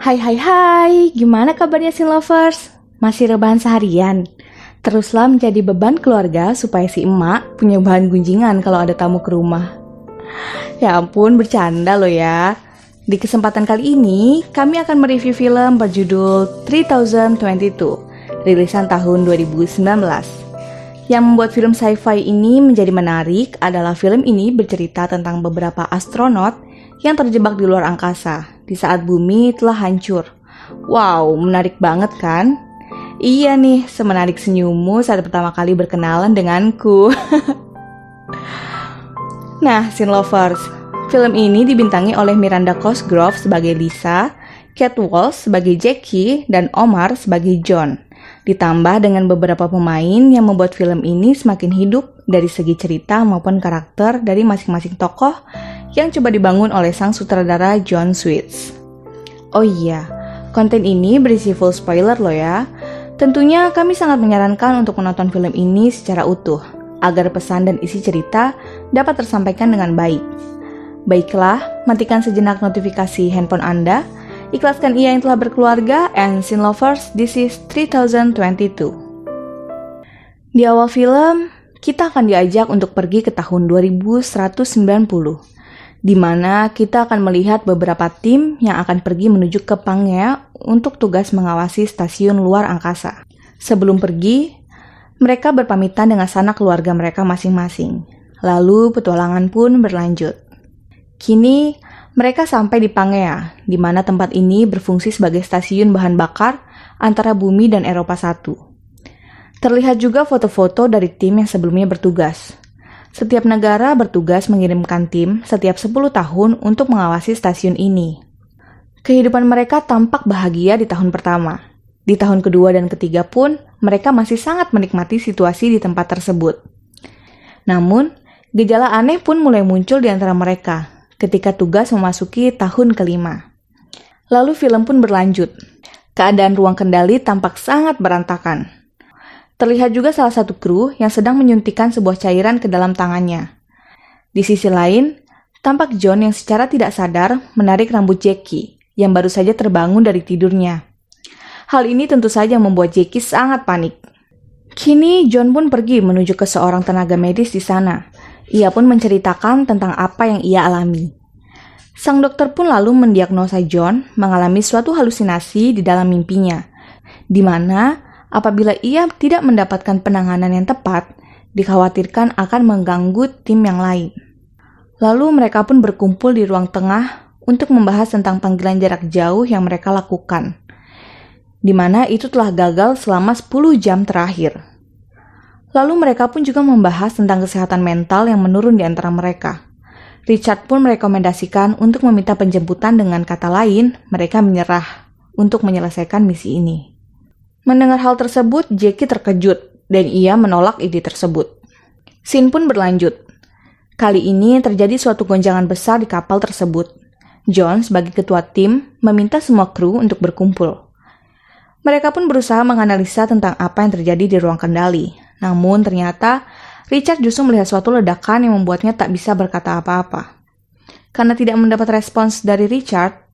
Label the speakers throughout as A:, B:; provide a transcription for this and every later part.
A: Hai hai hai, gimana kabarnya Sin Lovers? Masih rebahan seharian? Teruslah menjadi beban keluarga supaya si emak punya bahan gunjingan kalau ada tamu ke rumah. Ya ampun, bercanda loh ya. Di kesempatan kali ini, kami akan mereview film berjudul 3022, rilisan tahun 2019. Yang membuat film sci-fi ini menjadi menarik adalah film ini bercerita tentang beberapa astronot yang terjebak di luar angkasa di saat bumi telah hancur. Wow, menarik banget kan? Iya nih, semenarik senyummu saat pertama kali berkenalan denganku. Nah, Sin Lovers, film ini dibintangi oleh Miranda Cosgrove sebagai Lisa, Kate Walsh sebagai Jackie, dan Omar sebagai John. Ditambah dengan beberapa pemain yang membuat film ini semakin hidup dari segi cerita maupun karakter dari masing-masing tokoh yang coba dibangun oleh sang sutradara John Sweets. Oh iya, konten ini berisi full spoiler loh ya. Tentunya kami sangat menyarankan untuk menonton film ini secara utuh, agar pesan dan isi cerita dapat tersampaikan dengan baik. Baiklah, matikan sejenak notifikasi handphone Anda, ikhlaskan ia yang telah berkeluarga, and Sin Lovers, this is 3022. Di awal film, kita akan diajak untuk pergi ke tahun 2190, di mana kita akan melihat beberapa tim yang akan pergi menuju ke Pangea untuk tugas mengawasi stasiun luar angkasa. Sebelum pergi, mereka berpamitan dengan sanak keluarga mereka masing-masing. Lalu petualangan pun berlanjut. Kini, mereka sampai di Pangea, di mana tempat ini berfungsi sebagai stasiun bahan bakar antara bumi dan Eropa 1. Terlihat juga foto-foto dari tim yang sebelumnya bertugas. Setiap negara bertugas mengirimkan tim setiap 10 tahun untuk mengawasi stasiun ini. Kehidupan mereka tampak bahagia di tahun pertama. Di tahun kedua dan ketiga pun, mereka masih sangat menikmati situasi di tempat tersebut. Namun, gejala aneh pun mulai muncul di antara mereka ketika tugas memasuki tahun kelima. Lalu film pun berlanjut. Keadaan ruang kendali tampak sangat berantakan. Terlihat juga salah satu kru yang sedang menyuntikkan sebuah cairan ke dalam tangannya. Di sisi lain, tampak John yang secara tidak sadar menarik rambut Jackie yang baru saja terbangun dari tidurnya. Hal ini tentu saja membuat Jackie sangat panik. Kini John pun pergi menuju ke seorang tenaga medis di sana. Ia pun menceritakan tentang apa yang ia alami. Sang dokter pun lalu mendiagnosa John mengalami suatu halusinasi di dalam mimpinya, di mana apabila ia tidak mendapatkan penanganan yang tepat, dikhawatirkan akan mengganggu tim yang lain. Lalu mereka pun berkumpul di ruang tengah untuk membahas tentang panggilan jarak jauh yang mereka lakukan, di mana itu telah gagal selama 10 jam terakhir. Lalu mereka pun juga membahas tentang kesehatan mental yang menurun di antara mereka. Richard pun merekomendasikan untuk meminta penjemputan, dengan kata lain, mereka menyerah untuk menyelesaikan misi ini. Mendengar hal tersebut, Jackie terkejut dan ia menolak ide tersebut. Scene pun berlanjut. Kali ini terjadi suatu gonjangan besar di kapal tersebut. John sebagai ketua tim meminta semua kru untuk berkumpul. Mereka pun berusaha menganalisa tentang apa yang terjadi di ruang kendali. Namun ternyata Richard justru melihat suatu ledakan yang membuatnya tak bisa berkata apa-apa. Karena tidak mendapat respons dari Richard,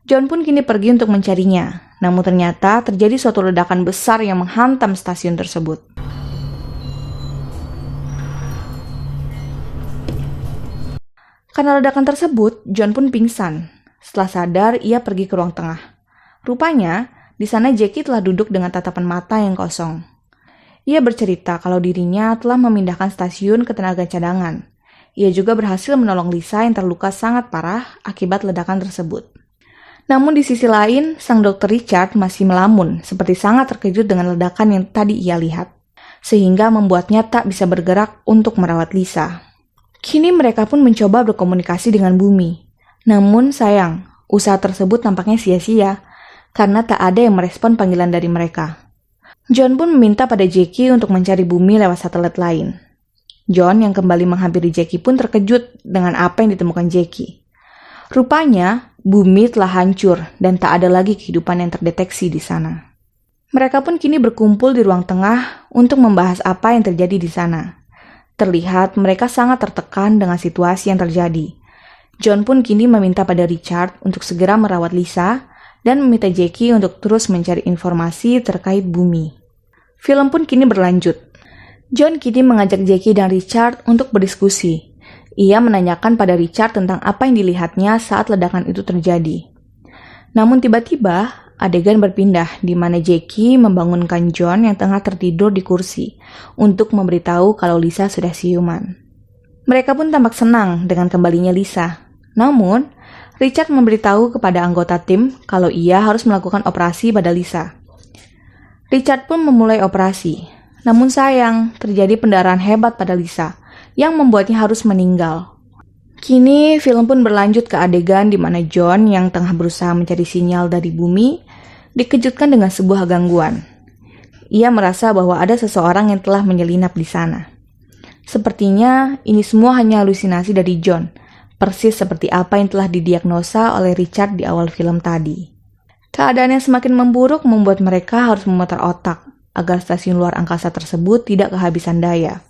A: John pun kini pergi untuk mencarinya. Namun ternyata terjadi suatu ledakan besar yang menghantam stasiun tersebut. Karena ledakan tersebut, John pun pingsan. Setelah sadar, ia pergi ke ruang tengah. Rupanya, di sana Jackie telah duduk dengan tatapan mata yang kosong. Ia bercerita kalau dirinya telah memindahkan stasiun ke tenaga cadangan. Ia juga berhasil menolong Lisa yang terluka sangat parah akibat ledakan tersebut. Namun di sisi lain, sang dokter Richard masih melamun, seperti sangat terkejut dengan ledakan yang tadi ia lihat, sehingga membuatnya tak bisa bergerak untuk merawat Lisa. Kini mereka pun mencoba berkomunikasi dengan bumi. Namun sayang, usaha tersebut tampaknya sia-sia, karena tak ada yang merespon panggilan dari mereka. John pun meminta pada Jackie untuk mencari bumi lewat satelit lain. John yang kembali menghampiri Jackie pun terkejut dengan apa yang ditemukan Jackie. Rupanya, bumi telah hancur dan tak ada lagi kehidupan yang terdeteksi di sana. Mereka pun kini berkumpul di ruang tengah untuk membahas apa yang terjadi di sana. Terlihat mereka sangat tertekan dengan situasi yang terjadi. John pun kini meminta pada Richard untuk segera merawat Lisa dan meminta Jackie untuk terus mencari informasi terkait bumi. Film pun kini berlanjut. John kini mengajak Jackie dan Richard untuk berdiskusi. Ia menanyakan pada Richard tentang apa yang dilihatnya saat ledakan itu terjadi. Namun tiba-tiba, adegan berpindah di mana Jackie membangunkan John yang tengah tertidur di kursi untuk memberitahu kalau Lisa sudah siuman. Mereka pun tampak senang dengan kembalinya Lisa. Namun, Richard memberitahu kepada anggota tim kalau ia harus melakukan operasi pada Lisa. Richard pun memulai operasi. Namun sayang, terjadi pendarahan hebat pada Lisa yang membuatnya harus meninggal. Kini, film pun berlanjut ke adegan di mana John yang tengah berusaha mencari sinyal dari bumi dikejutkan dengan sebuah gangguan. Ia merasa bahwa ada seseorang yang telah menyelinap di sana. Sepertinya ini semua hanya halusinasi dari John, persis seperti apa yang telah didiagnosa oleh Richard di awal film tadi. Keadaan yang semakin memburuk membuat mereka harus memutar otak agar stasiun luar angkasa tersebut tidak kehabisan daya.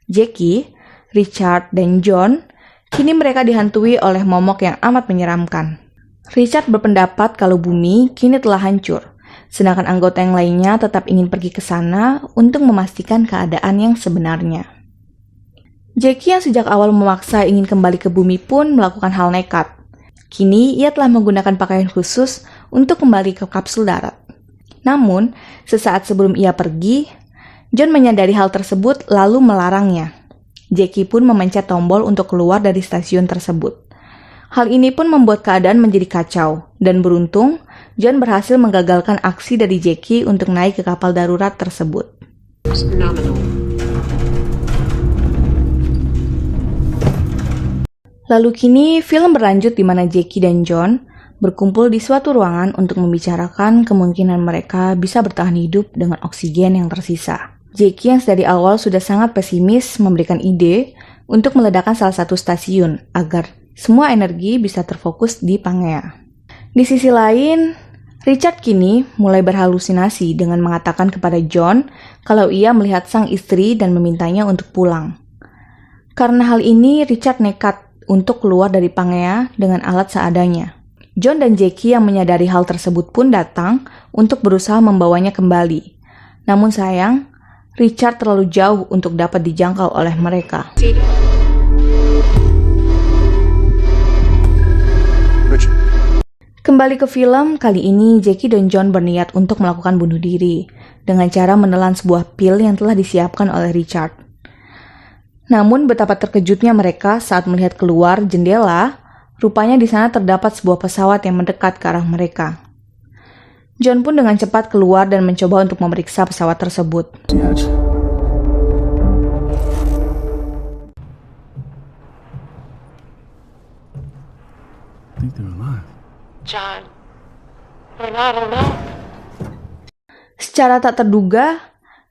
A: Jackie, Richard, dan John, kini mereka dihantui oleh momok yang amat menyeramkan. Richard berpendapat kalau bumi kini telah hancur, sedangkan anggota yang lainnya tetap ingin pergi ke sana untuk memastikan keadaan yang sebenarnya. Jackie yang sejak awal memaksa ingin kembali ke bumi pun melakukan hal nekat. Kini ia telah menggunakan pakaian khusus untuk kembali ke kapsul darat. Namun, sesaat sebelum ia pergi, John menyadari hal tersebut lalu melarangnya. Jackie pun memencet tombol untuk keluar dari stasiun tersebut. Hal ini pun membuat keadaan menjadi kacau, dan beruntung, John berhasil menggagalkan aksi dari Jackie untuk naik ke kapal darurat tersebut. Lalu kini, film berlanjut di mana Jackie dan John berkumpul di suatu ruangan untuk membicarakan kemungkinan mereka bisa bertahan hidup dengan oksigen yang tersisa. Jackie yang dari awal sudah sangat pesimis memberikan ide untuk meledakkan salah satu stasiun agar semua energi bisa terfokus di Pangea. Di sisi lain, Richard kini mulai berhalusinasi dengan mengatakan kepada John kalau ia melihat sang istri dan memintanya untuk pulang. Karena hal ini, Richard nekat untuk keluar dari Pangea dengan alat seadanya. John dan Jackie yang menyadari hal tersebut pun datang untuk berusaha membawanya kembali. Namun sayang, Richard terlalu jauh untuk dapat dijangkau oleh mereka. Kembali ke film, kali ini Jackie dan John berniat untuk melakukan bunuh diri dengan cara menelan sebuah pil yang telah disiapkan oleh Richard. Namun betapa terkejutnya mereka saat melihat keluar jendela, rupanya di sana terdapat sebuah pesawat yang mendekat ke arah mereka. John pun dengan cepat keluar dan mencoba untuk memeriksa pesawat tersebut.
B: John, I don't know.
A: Secara tak terduga,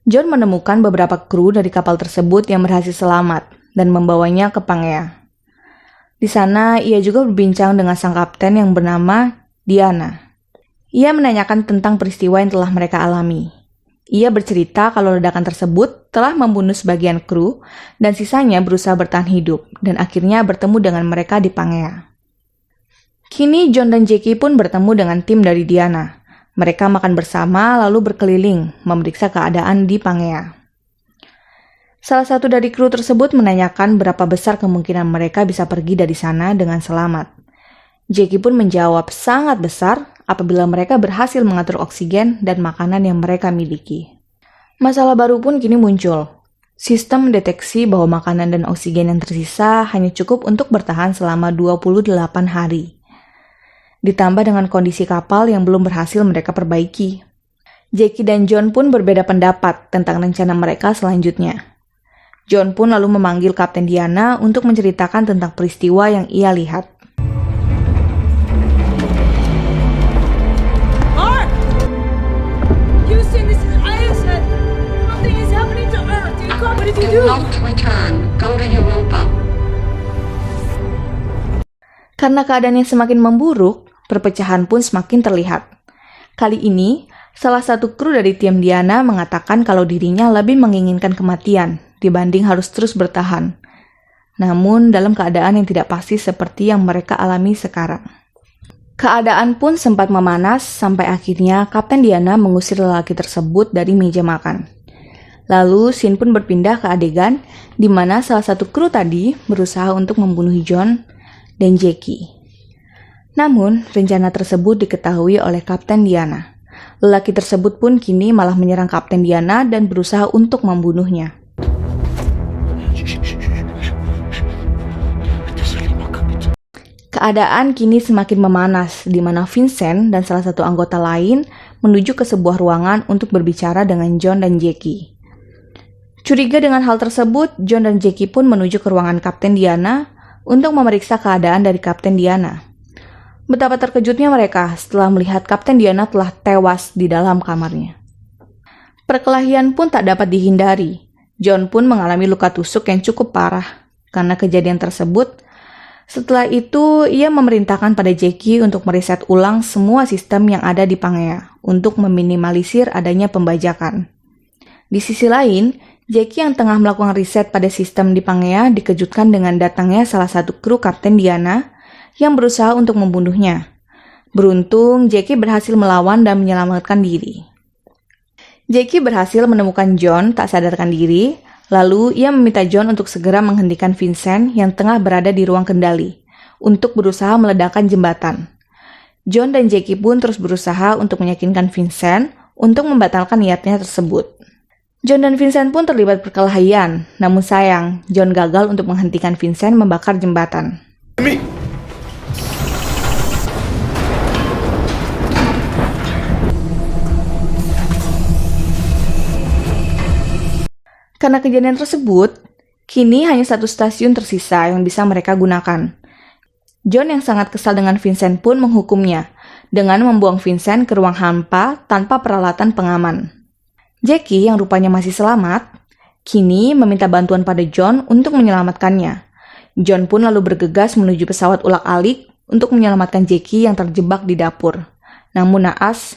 A: John menemukan beberapa kru dari kapal tersebut yang berhasil selamat dan membawanya ke Pangea. Di sana, ia juga berbincang dengan sang kapten yang bernama Diana. Ia menanyakan tentang peristiwa yang telah mereka alami. Ia bercerita kalau ledakan tersebut telah membunuh sebagian kru dan sisanya berusaha bertahan hidup dan akhirnya bertemu dengan mereka di Pangea. Kini John dan Jackie pun bertemu dengan tim dari Diana. Mereka makan bersama lalu berkeliling memeriksa keadaan di Pangea. Salah satu dari kru tersebut menanyakan berapa besar kemungkinan mereka bisa pergi dari sana dengan selamat. Jackie pun menjawab sangat besar apabila mereka berhasil mengatur oksigen dan makanan yang mereka miliki. Masalah baru pun kini muncul. Sistem mendeteksi bahwa makanan dan oksigen yang tersisa hanya cukup untuk bertahan selama 28 hari. Ditambah dengan kondisi kapal yang belum berhasil mereka perbaiki. Jackie dan John pun berbeda pendapat tentang rencana mereka selanjutnya. John pun lalu memanggil Kapten Diana untuk menceritakan tentang peristiwa yang ia lihat.
C: Mark! Houston, this is Isaac. Something is happening to Earth. Do you come? What did you do?
B: Do not return. Go to Europa.
A: Karena keadaan yang semakin memburuk, perpecahan pun semakin terlihat. Kali ini, salah satu kru dari tim Diana mengatakan kalau dirinya lebih menginginkan kematian dibanding harus terus bertahan. Namun dalam keadaan yang tidak pasti seperti yang mereka alami sekarang. Keadaan pun sempat memanas sampai akhirnya Kapten Diana mengusir lelaki tersebut dari meja makan. Lalu scene pun berpindah ke adegan di mana salah satu kru tadi berusaha untuk membunuh John dan Jackie. Namun, rencana tersebut diketahui oleh Kapten Diana. Lelaki tersebut pun kini malah menyerang Kapten Diana dan berusaha untuk membunuhnya. Keadaan kini semakin memanas, di mana Vincent dan salah satu anggota lain menuju ke sebuah ruangan untuk berbicara dengan John dan Jackie. Curiga dengan hal tersebut, John dan Jackie pun menuju ke ruangan Kapten Diana untuk memeriksa keadaan dari Kapten Diana. Betapa terkejutnya mereka setelah melihat Kapten Diana telah tewas di dalam kamarnya. Perkelahian pun tak dapat dihindari. John pun mengalami luka tusuk yang cukup parah karena kejadian tersebut. Setelah itu, ia memerintahkan pada Jackie untuk mereset ulang semua sistem yang ada di Pangea untuk meminimalisir adanya pembajakan. Di sisi lain, Jackie yang tengah melakukan riset pada sistem di Pangea dikejutkan dengan datangnya salah satu kru Kapten Diana yang berusaha untuk membunuhnya. Beruntung, Jackie berhasil melawan dan menyelamatkan diri. Jackie berhasil menemukan John tak sadarkan diri. Lalu, ia meminta John untuk segera menghentikan Vincent yang tengah berada di ruang kendali untuk berusaha meledakkan jembatan. John dan Jackie pun terus berusaha untuk meyakinkan Vincent untuk membatalkan niatnya tersebut. John dan Vincent pun terlibat perkelahian, namun sayang, John gagal untuk menghentikan Vincent membakar jembatan. Karena kejadian tersebut, kini hanya satu stasiun tersisa yang bisa mereka gunakan. John yang sangat kesal dengan Vincent pun menghukumnya dengan membuang Vincent ke ruang hampa tanpa peralatan pengaman. Jackie yang rupanya masih selamat, kini meminta bantuan pada John untuk menyelamatkannya. John pun lalu bergegas menuju pesawat ulak-alik untuk menyelamatkan Jackie yang terjebak di dapur. Namun naas,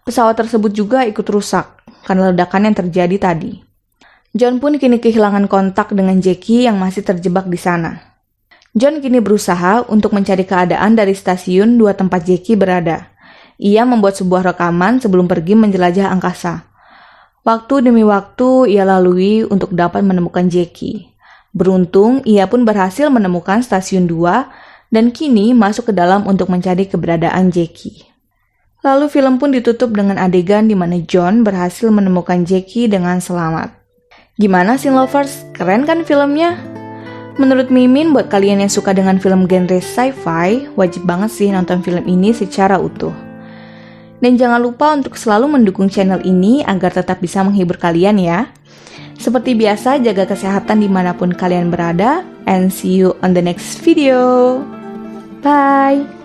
A: pesawat tersebut juga ikut rusak karena ledakan yang terjadi tadi. John pun kini kehilangan kontak dengan Jackie yang masih terjebak di sana. John kini berusaha untuk mencari keadaan dari stasiun dua tempat Jackie berada. Ia membuat sebuah rekaman sebelum pergi menjelajah angkasa. Waktu demi waktu ia lalui untuk dapat menemukan Jackie. Beruntung, ia pun berhasil menemukan stasiun 2 dan kini masuk ke dalam untuk mencari keberadaan Jackie. Lalu film pun ditutup dengan adegan di mana John berhasil menemukan Jackie dengan selamat. Gimana Scene Lovers? Keren kan filmnya? Menurut Mimin, buat kalian yang suka dengan film genre sci-fi, wajib banget sih nonton film ini secara utuh. Dan jangan lupa untuk selalu mendukung channel ini agar tetap bisa menghibur kalian ya. Seperti biasa, jaga kesehatan dimanapun kalian berada, and see you on the next video. Bye!